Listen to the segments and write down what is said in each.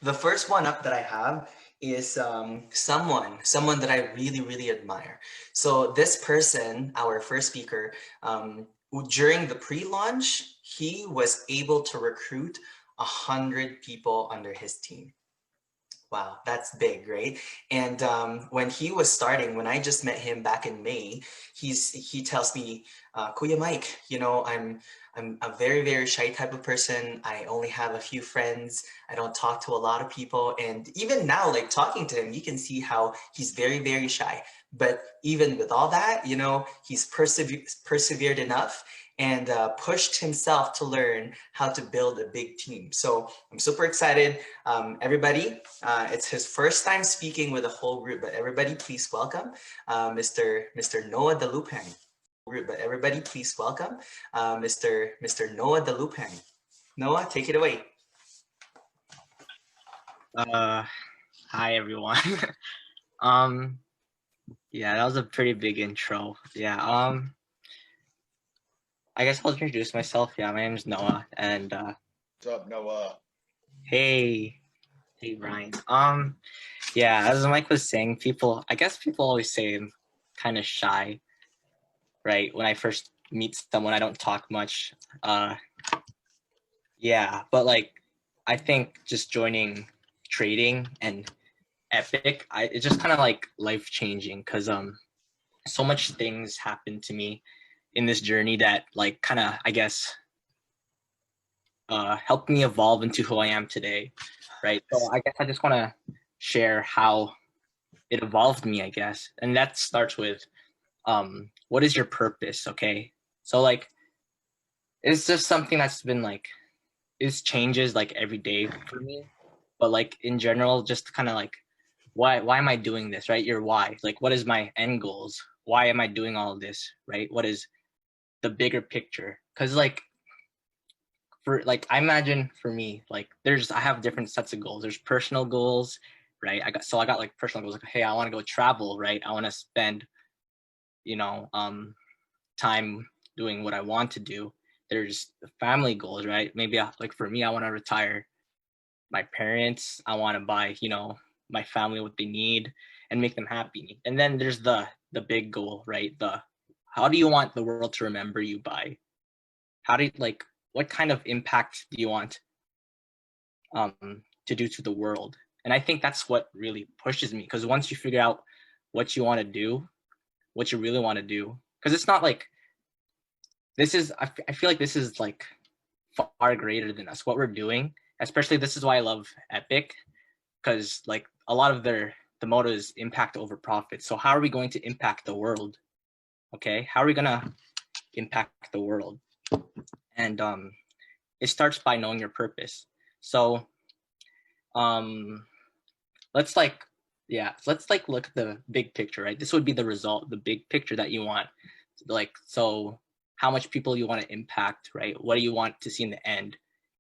The first one up that I have is someone that I really, really admire. So this person, our first speaker, during the pre-launch, he was able to recruit 100 people under his team. Wow, that's big, right? And when he was starting, when I just met him back in May, he tells me, Kuya Mike, I'm a very, very shy type of person. I only have a few friends. I don't talk to a lot of people. And even now, like talking to him, you can see how he's very, very shy. But even with all that, he's persevered enough and pushed himself to learn how to build a big team. So I'm super excited. Everybody, it's his first time speaking with a whole group, but everybody please welcome Mr. Noah Dalupang. But everybody please welcome Mr. Noah Dalupang. Noah, take it away. Uh, Hi everyone. um, yeah, that was a pretty big intro. I guess I'll introduce myself. Yeah, my name is Noah, and What's up, Noah? hey, hey Brian. Yeah, as Mike was saying, I guess people always say I'm kind of shy, right? When I first meet someone, I don't talk much. Uh, yeah, but like, I think just joining trading and Epic, it's just kind of like life changing because so much things happened to me in this journey that like kind of I guess helped me evolve into who I am today, right? So I guess I just want to share how it evolved me, I guess, and that starts with what is your purpose? Okay, so like it's just something that's been like it changes like every day for me, but like in general, just kind of like why am I doing this, right? Your why, like what is my end goals? Why am I doing all of this, right? What is the bigger picture? Because like for like I imagine for me, like I have different sets of goals. There's personal goals, right? I got like personal goals, like hey, I want to go travel, right? I want to spend, you know, time doing what I want to do. There's the family goals, right? Maybe like for me, I want to retire my parents. I want to buy, my family what they need and make them happy. And then there's the big goal, right? The how do you want the world to remember you by? How do you like what kind of impact do you want to do to the world? And I think that's what really pushes me because once you figure out what you want to do, what you really want to do, because it's not like this is I feel like this is like far greater than us what we're doing, especially this is why I love Epic, because like a lot of the motto is impact over profit. So how are we going to impact the world? Okay, how are we gonna impact the world? And it starts by knowing your purpose. So um let's like let's like look at the big picture, right? This would be the result, the big picture that you want, like, so how much people you want to impact, right? What do you want to see in the end?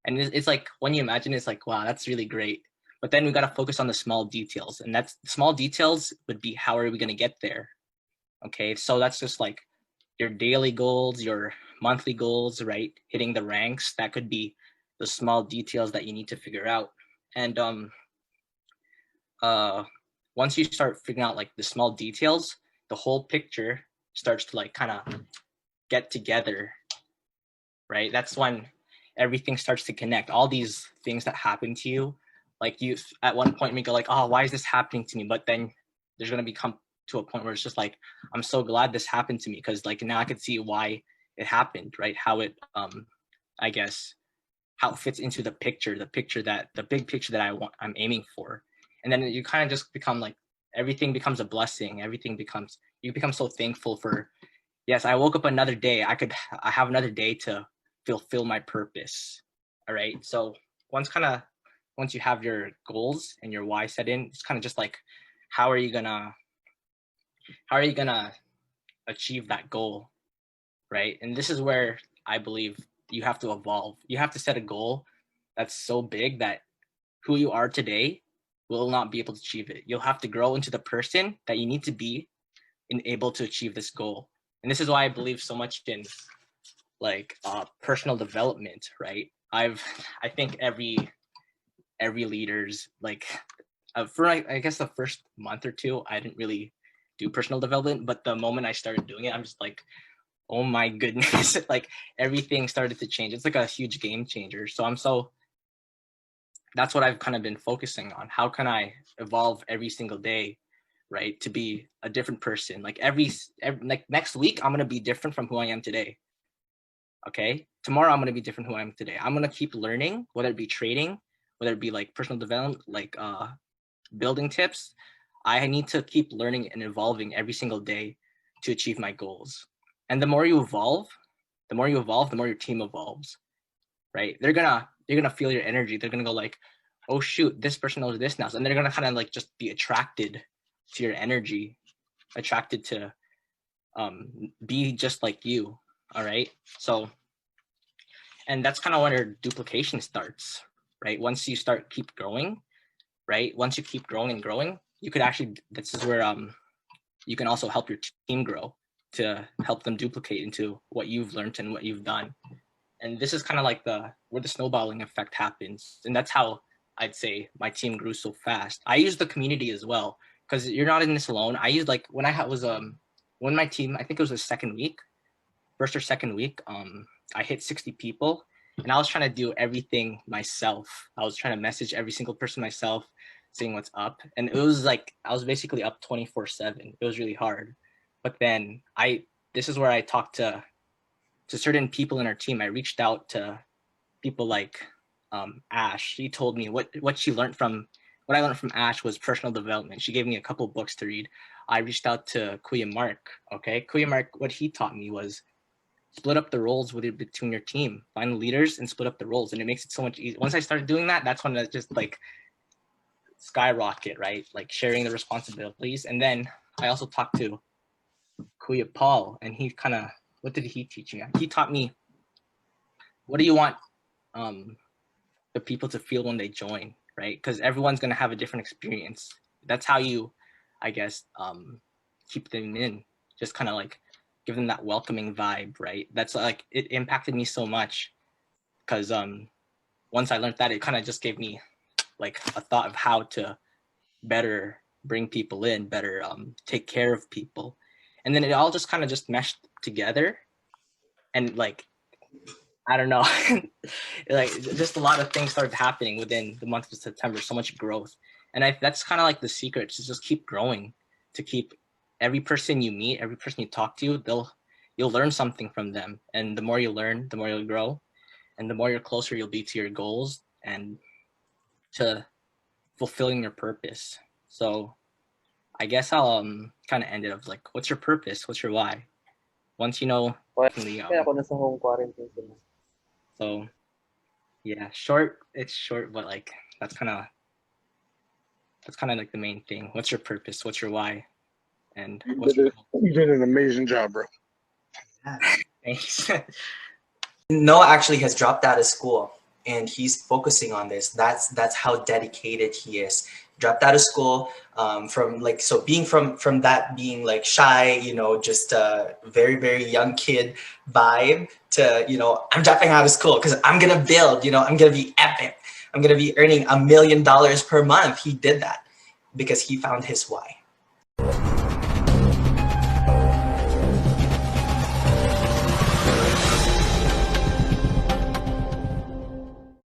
And it's like when you imagine, it's like, wow, that's really great, but then we got to focus on the small details, and that's the small details would be how are we going to get there. Okay, so that's just like your daily goals, your monthly goals, right? Hitting the ranks, that could be the small details that you need to figure out. And uh once you start figuring out like the small details, the whole picture starts to like kind of get together, right? That's when everything starts to connect, all these things that happen to you, like you at one point may go like, oh, why is this happening to me? But then there's going to become to a point where it's just like, I'm so glad this happened to me because like now I could see why it happened, right? How it I guess how it fits into the big picture that I'm aiming for. And then you kind of just become like everything becomes a blessing. You become so thankful for, yes, I woke up another day. I have another day to fulfill my purpose. All right. So once you have your goals and your why set in, it's kind of just like how are you gonna how are you gonna achieve that goal, right? And this is where I believe you have to evolve. You have to set a goal that's so big that who you are today will not be able to achieve it. You'll have to grow into the person that you need to be and able to achieve this goal. And this is why I believe so much in like personal development, right? I think every leader's like for I guess the first month or two, I didn't really do personal development, but the moment I started doing it, I'm just like, oh my goodness, like everything started to change. It's like a huge game changer. So that's what I've kind of been focusing on. How can I evolve every single day, right? To be a different person. Like every like next week, I'm gonna be different from who I am today. Okay, tomorrow I'm gonna be different who I am today. I'm gonna keep learning, whether it be trading, whether it be like personal development, like building tips. I need to keep learning and evolving every single day to achieve my goals. And the more you evolve, the more your team evolves, right? They're gonna feel your energy. They're gonna go like, oh shoot, this person knows this now. And they're gonna kind of like just be attracted to your energy, attracted to be just like you. All right. So, and that's kind of where duplication starts, right? Once you keep growing, right? Once you keep growing and growing, you could actually, this is where you can also help your team grow to help them duplicate into what you've learned and what you've done. And this is kind of like where the snowballing effect happens. And that's how I'd say my team grew so fast. I use the community as well, because you're not in this alone. I used like when I was when my team, I think it was the first or second week, I hit 60 people, and I was trying to do everything myself. I was trying to message every single person myself, seeing what's up. And it was like I was basically up 24/7. It was really hard. But then this is where I talked to certain people in our team. I reached out to people like Ash. She told me what I learned from Ash was personal development. She gave me a couple books to read. I reached out to Kuya Mark. Okay, Kuya Mark, what he taught me was split up the roles between your team. Find leaders and split up the roles, and it makes it so much easier. Once I started doing that, that's when it just like skyrocket, right? Like sharing the responsibilities. And then I also talked to Kuya Paul, and he kind of, what did he teach me? He taught me, what do you want the people to feel when they join, right? Because everyone's going to have a different experience. That's how you, I guess, keep them in, just kind of like give them that welcoming vibe, right? That's like, it impacted me so much because once I learned that, it kind of just gave me like a thought of how to better bring people in, better take care of people. And then it all just kind of just meshed together. And like, I don't know, like just a lot of things started happening within the month of September, so much growth. And that's kind of like the secret, to just keep growing, to keep every person you meet, every person you talk to, you'll learn something from them. And the more you learn, the more you'll grow, and the more you're closer you'll be to your goals and to fulfilling your purpose. So I guess I'll kind of end it of like, what's your purpose? What's your why? Once you know, Kaya ako nasa home quarantine sila. So yeah, it's short, but like that's kind of like the main thing. What's your purpose? What's your why? And You did an amazing job, bro. Thanks. Noah actually has dropped out of school and he's focusing on this. That's how dedicated he is. Dropped out of school from like, so being from that being like shy, you know, just a very, very young kid vibe to, you know, I'm dropping out of school because I'm gonna build, you know, I'm gonna be epic. I'm gonna be earning $1 million per month. He did that because he found his why.